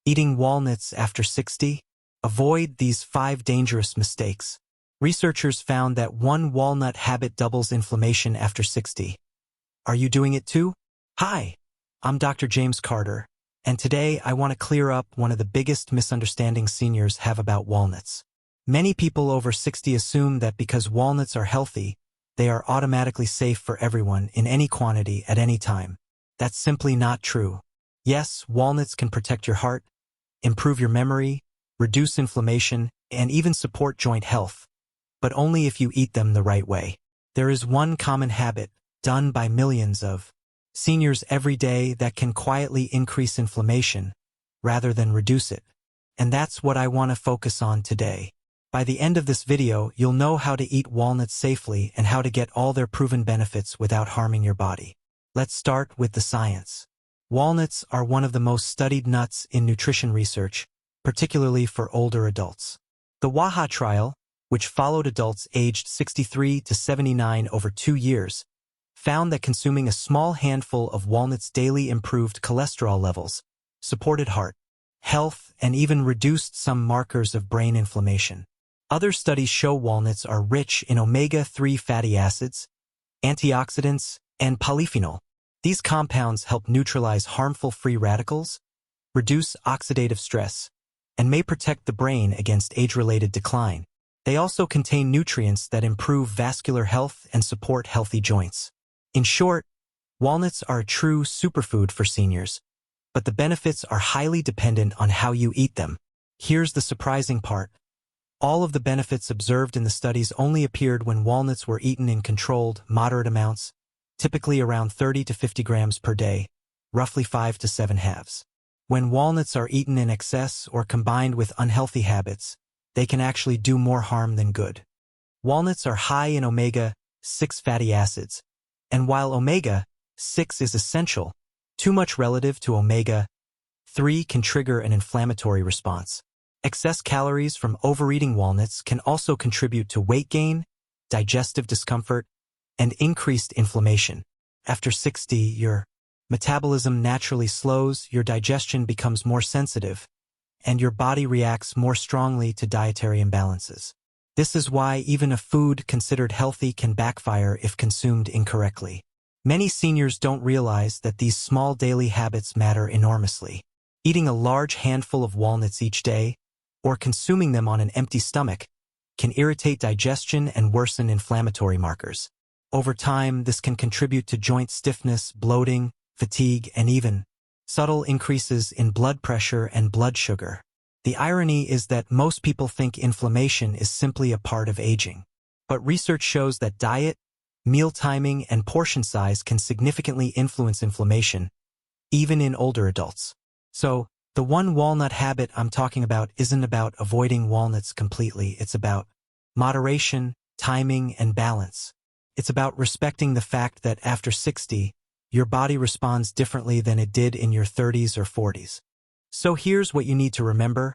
Eating walnuts after 60? Avoid these 5 dangerous mistakes. Researchers found that one walnut habit doubles inflammation after 60. Are you doing it too? Hi, I'm Dr. James Carter, and today I want to clear up one of the biggest misunderstandings seniors have about walnuts. Many people over 60 assume that because walnuts are healthy, they are automatically safe for everyone in any quantity at any time. That's simply not true. Yes, walnuts can protect your heart, improve your memory, reduce inflammation, and even support joint health, but only if you eat them the right way. There is one common habit done by millions of seniors every day that can quietly increase inflammation rather than reduce it. And that's what I want to focus on today. By the end of this video, you'll know how to eat walnuts safely and how to get all their proven benefits without harming your body. Let's start with the science. Walnuts are one of the most studied nuts in nutrition research, particularly for older adults. The WAHA trial, which followed adults aged 63 to 79 over 2 years, found that consuming a small handful of walnuts daily improved cholesterol levels, supported heart health, and even reduced some markers of brain inflammation. Other studies show walnuts are rich in omega-3 fatty acids, antioxidants, and polyphenol. These compounds help neutralize harmful free radicals, reduce oxidative stress, and may protect the brain against age-related decline. They also contain nutrients that improve vascular health and support healthy joints. In short, walnuts are a true superfood for seniors, but the benefits are highly dependent on how you eat them. Here's the surprising part. All of the benefits observed in the studies only appeared when walnuts were eaten in controlled, moderate amounts, typically around 30 to 50 grams per day, roughly 5 to 7 halves. When walnuts are eaten in excess or combined with unhealthy habits, they can actually do more harm than good. Walnuts are high in omega-6 fatty acids, and while omega-6 is essential, too much relative to omega-3 can trigger an inflammatory response. Excess calories from overeating walnuts can also contribute to weight gain, digestive discomfort, and increased inflammation. After 60, your metabolism naturally slows, your digestion becomes more sensitive, and your body reacts more strongly to dietary imbalances. This is why even a food considered healthy can backfire if consumed incorrectly. Many seniors don't realize that these small daily habits matter enormously. Eating a large handful of walnuts each day, or consuming them on an empty stomach, can irritate digestion and worsen inflammatory markers. Over time, this can contribute to joint stiffness, bloating, fatigue, and even subtle increases in blood pressure and blood sugar. The irony is that most people think inflammation is simply a part of aging. But research shows that diet, meal timing, and portion size can significantly influence inflammation, even in older adults. So, the one walnut habit I'm talking about isn't about avoiding walnuts completely. It's about moderation, timing, and balance. It's about respecting the fact that after 60, your body responds differently than it did in your 30s or 40s. So here's what you need to remember.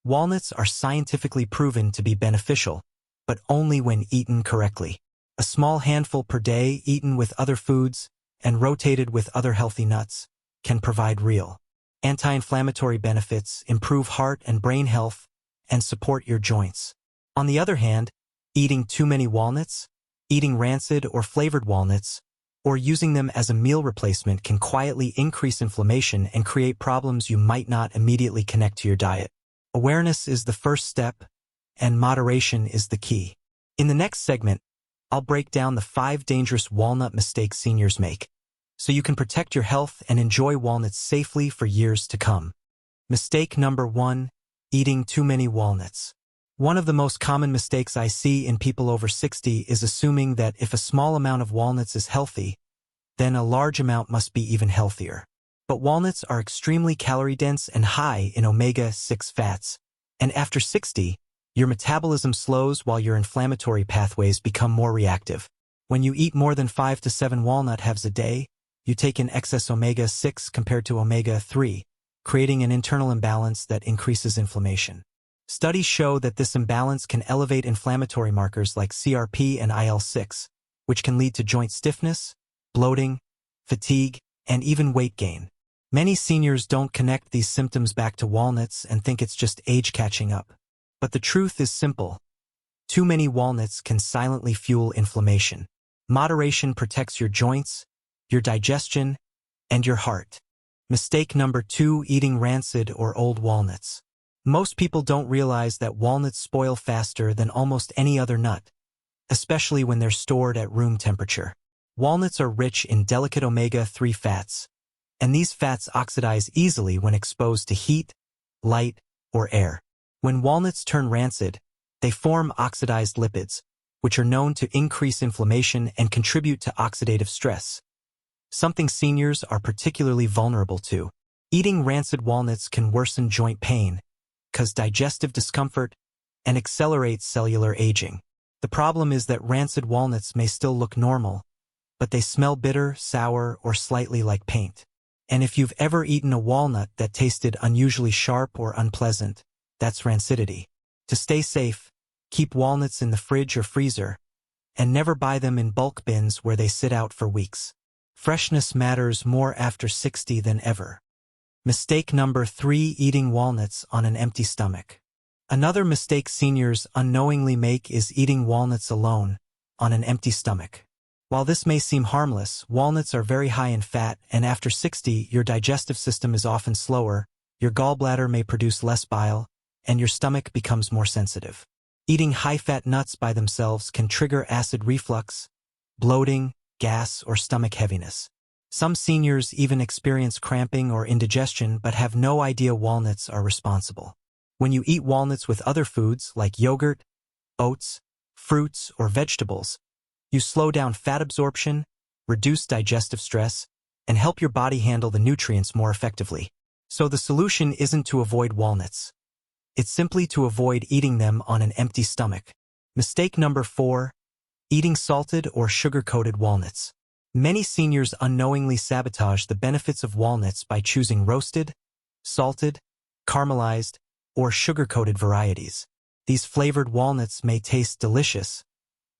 Walnuts are scientifically proven to be beneficial, but only when eaten correctly. A small handful per day, eaten with other foods and rotated with other healthy nuts, can provide real anti-inflammatory benefits, improve heart and brain health, and support your joints. On the other hand, eating too many walnuts, eating rancid or flavored walnuts, or using them as a meal replacement can quietly increase inflammation and create problems you might not immediately connect to your diet. Awareness is the first step, and moderation is the key. In the next segment, I'll break down the 5 dangerous walnut mistakes seniors make, so you can protect your health and enjoy walnuts safely for years to come. Mistake number 1, eating too many walnuts. One of the most common mistakes I see in people over 60 is assuming that if a small amount of walnuts is healthy, then a large amount must be even healthier. But walnuts are extremely calorie-dense and high in omega-6 fats, and after 60, your metabolism slows while your inflammatory pathways become more reactive. When you eat more than 5 to 7 walnut halves a day, you take in excess omega-6 compared to omega-3, creating an internal imbalance that increases inflammation. Studies show that this imbalance can elevate inflammatory markers like CRP and IL-6, which can lead to joint stiffness, bloating, fatigue, and even weight gain. Many seniors don't connect these symptoms back to walnuts and think it's just age catching up. But the truth is simple. Too many walnuts can silently fuel inflammation. Moderation protects your joints, your digestion, and your heart. Mistake number 2: eating rancid or old walnuts. Most people don't realize that walnuts spoil faster than almost any other nut, especially when they're stored at room temperature. Walnuts are rich in delicate omega-3 fats, and these fats oxidize easily when exposed to heat, light, or air. When walnuts turn rancid, they form oxidized lipids, which are known to increase inflammation and contribute to oxidative stress, something seniors are particularly vulnerable to. Eating rancid walnuts can worsen joint pain, cause digestive discomfort, and accelerate cellular aging. The problem is that rancid walnuts may still look normal, but they smell bitter, sour, or slightly like paint. And if you've ever eaten a walnut that tasted unusually sharp or unpleasant, that's rancidity. To stay safe, keep walnuts in the fridge or freezer, and never buy them in bulk bins where they sit out for weeks. Freshness matters more after 60 than ever. Mistake number 3: eating walnuts on an empty stomach. Another mistake seniors unknowingly make is eating walnuts alone, on an empty stomach. While this may seem harmless, walnuts are very high in fat, and after 60, your digestive system is often slower, your gallbladder may produce less bile, and your stomach becomes more sensitive. Eating high-fat nuts by themselves can trigger acid reflux, bloating, gas, or stomach heaviness. Some seniors even experience cramping or indigestion but have no idea walnuts are responsible. When you eat walnuts with other foods like yogurt, oats, fruits, or vegetables, you slow down fat absorption, reduce digestive stress, and help your body handle the nutrients more effectively. So the solution isn't to avoid walnuts. It's simply to avoid eating them on an empty stomach. Mistake number 4: eating salted or sugar-coated walnuts. Many seniors unknowingly sabotage the benefits of walnuts by choosing roasted, salted, caramelized, or sugar-coated varieties. These flavored walnuts may taste delicious,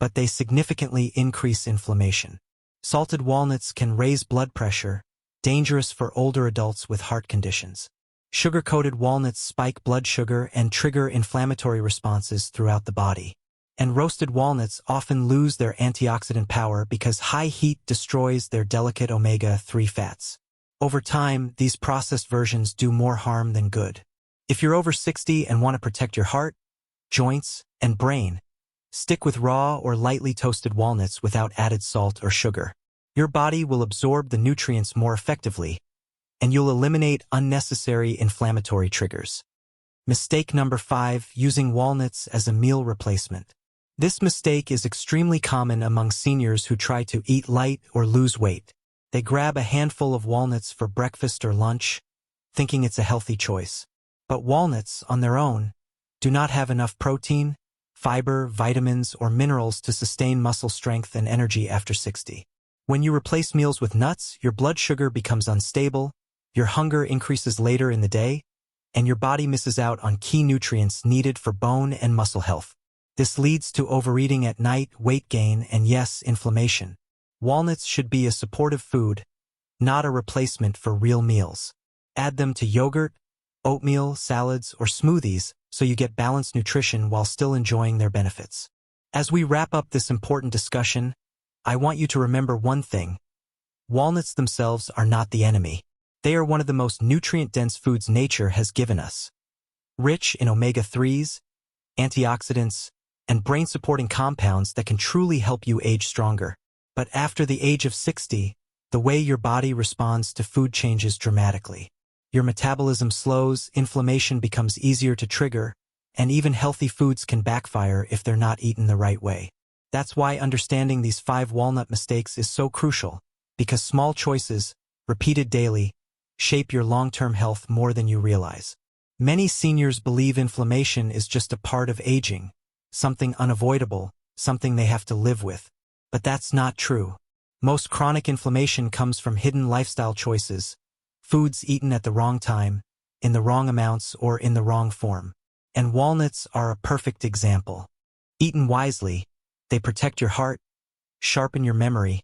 but they significantly increase inflammation. Salted walnuts can raise blood pressure, dangerous for older adults with heart conditions. Sugar-coated walnuts spike blood sugar and trigger inflammatory responses throughout the body. And roasted walnuts often lose their antioxidant power because high heat destroys their delicate omega-3 fats. Over time, these processed versions do more harm than good. If you're over 60 and want to protect your heart, joints, and brain, stick with raw or lightly toasted walnuts without added salt or sugar. Your body will absorb the nutrients more effectively, and you'll eliminate unnecessary inflammatory triggers. Mistake number 5: using walnuts as a meal replacement. This mistake is extremely common among seniors who try to eat light or lose weight. They grab a handful of walnuts for breakfast or lunch, thinking it's a healthy choice. But walnuts, on their own, do not have enough protein, fiber, vitamins, or minerals to sustain muscle strength and energy after 60. When you replace meals with nuts, your blood sugar becomes unstable, your hunger increases later in the day, and your body misses out on key nutrients needed for bone and muscle health. This leads to overeating at night, weight gain, and yes, inflammation. Walnuts should be a supportive food, not a replacement for real meals. Add them to yogurt, oatmeal, salads, or smoothies so you get balanced nutrition while still enjoying their benefits. As we wrap up this important discussion, I want you to remember one thing. Walnuts themselves are not the enemy. They are one of the most nutrient-dense foods nature has given us. Rich in omega-3s, antioxidants, and brain-supporting compounds that can truly help you age stronger. But after the age of 60, the way your body responds to food changes dramatically. Your metabolism slows, inflammation becomes easier to trigger, and even healthy foods can backfire if they're not eaten the right way. That's why understanding these 5 walnut mistakes is so crucial, because small choices, repeated daily, shape your long-term health more than you realize. Many seniors believe inflammation is just a part of aging, something unavoidable, something they have to live with. But that's not true. Most chronic inflammation comes from hidden lifestyle choices, foods eaten at the wrong time, in the wrong amounts, or in the wrong form. And walnuts are a perfect example. Eaten wisely, they protect your heart, sharpen your memory,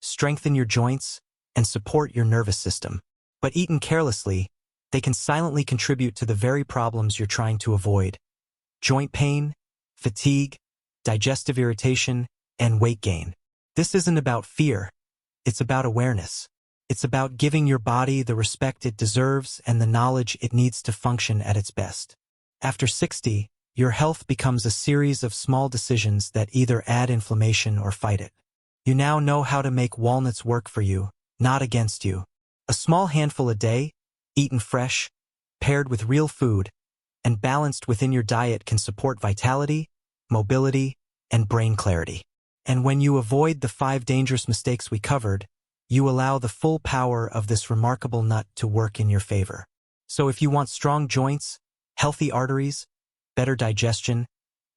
strengthen your joints, and support your nervous system. But eaten carelessly, they can silently contribute to the very problems you're trying to avoid: joint pain, fatigue, digestive irritation, and weight gain. This isn't about fear. It's about awareness. It's about giving your body the respect it deserves and the knowledge it needs to function at its best. After 60, your health becomes a series of small decisions that either add inflammation or fight it. You now know how to make walnuts work for you, not against you. A small handful a day, eaten fresh, paired with real food, and balanced within your diet can support vitality, mobility, and brain clarity. And when you avoid the 5 dangerous mistakes we covered, you allow the full power of this remarkable nut to work in your favor. So if you want strong joints, healthy arteries, better digestion,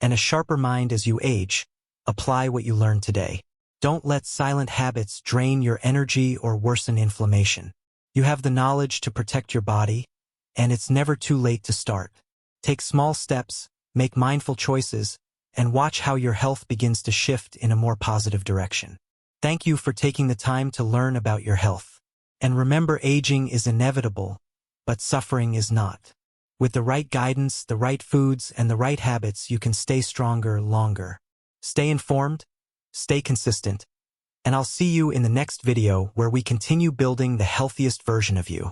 and a sharper mind as you age, apply what you learned today. Don't let silent habits drain your energy or worsen inflammation. You have the knowledge to protect your body, and it's never too late to start. Take small steps, make mindful choices, and watch how your health begins to shift in a more positive direction. Thank you for taking the time to learn about your health. And remember, aging is inevitable, but suffering is not. With the right guidance, the right foods, and the right habits, you can stay stronger longer. Stay informed, stay consistent, and I'll see you in the next video where we continue building the healthiest version of you.